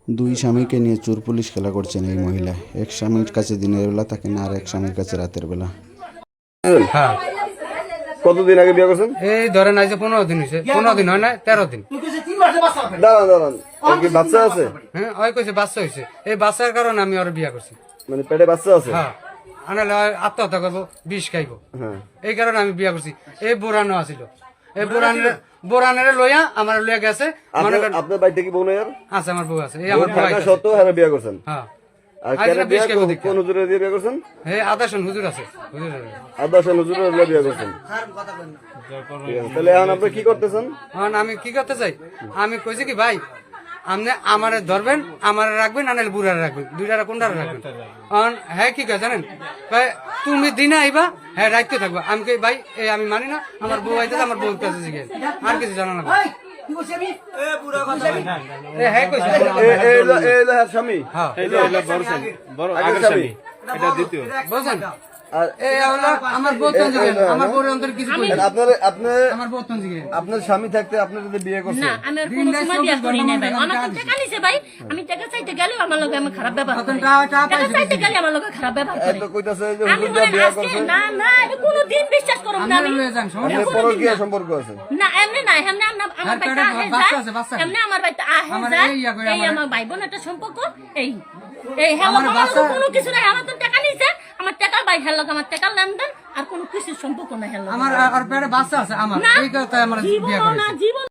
দুই স্বামীকে নিয়ে চোর পুলিশ খেলা করছেন এই মহিলা। এক স্বামীর কাছে দিনের বেলা থাকেন আর এক স্বামীর কাছে রাতের বেলা। হ্যাঁ, কতদিন আগে বিয়ে করছেন? এই ধরেন আজ 15 দিন হয়েছে, 15 দিন হয় না 13 দিন। দাঁড়ান দাঁড়ান, ওর কি বাচ্চা আছে? হ্যাঁ, ওই কইছে বাচ্চা হয়েছে, এই বাচ্চার কারণে আমি ওর বিয়া করছি। মানে পেটে বাচ্চা আছে? হ্যাঁ, আনালে আত্মহত্যা করবো, বিষ খাইবো, হ্যাঁ। এই কারণে আমি বিয়া করছি। এই বোরানো আছিল, এই বোরানের লইয়া আমার লইয়া গেছে। মনে করেন আপনার বাড়িতে কি বউ নাই আর? আছে, আমার বউ আছে, এই আমার বউ আছে। সত্য হ্যাঁ বিয়ে করছেন? হ্যাঁ, আর আজ কেন না বিয়ে বিষ খাইবো দেখা। কোন হুজুরে দিয়ে বিয়ে করছেন? এই আদাসন হুজুর আছে, হুজুর আদাসন হুজুরে বিয়ে করছেন। ঠিক আছে, তাহলে এখন আপনি কি করতেছেন? এখন আমি কি করতে চাই, আমি কইছি কি ভাই, আপনি আমারে ধরবেন, আমারে রাখবেন, আনালে বুড়ারে রাখবেন, দুইটারে কোনটারে রাখবেন। এখন হ্যাঁ কি কয় জানেন, কয় তুমি দিনে আইবা, হ্যাঁ রাখতে থাকবা। আমি কই ভাই এই আমি মানি না, আমার বউ আইতে আমার বউর কাছে জিজ্ঞেস, আর কিছু জানা না। হ্যাঁ কইছে এই হলো স্বামী? হ্যাঁ, বড় আগের স্বামী? এটা দ্বিতীয়। বুঝছেন, আর এই হলো আমার বউ তো জিজ্ঞেস, আমার বউর অন্তর কিছু কই না। আমার বউ তো জিজ্ঞেস, আপনার স্বামী থাকতে আপনি যদি বিয়ে করছেন? না, আমি আর কোনো সময় বিয়ে করি নাই ভাই। আমার তো টাকা নিছে ভাই, আমি টাকা চাইতে গেলেও আমার লগে আমি খারাপ ব্যবহার করি। টাকা চাইতে গেলে আমার লগে খারাপ ব্যবহার এই করে। তো কইতাছে যে আমি হুজুর মনে বিয়ে আজকে করছেন, না না এটা কোনোদিন বিশ্বাস করব না আমি। লয়ে যান, সমস্যা আপনি পরকীয়া সম্পর্ক আছে? না এমনি না, এমনি আমার বাইটা আহে বাচ্চা আছে, বাচ্চা যায়, আছে। এমনি আমার বাইটা আহে আমার যায়, এই ইয়া করে এই আমার- আমার ভাই বোন একটা সম্পর্ক। এই এই হেলো আমার আমার বাচ্চা- কোনো কিছু নাই, আমার তো টাকা নিছে, আমার টাকা ভাই হেলো আমার টাকা লেনদেন আর কোনো কিছু সম্পর্ক নাই হেলো আমার আর পেটে বাচ্চা আছে আমার, এই কথা আমার বিয়া জীবন করেছে। না জীবন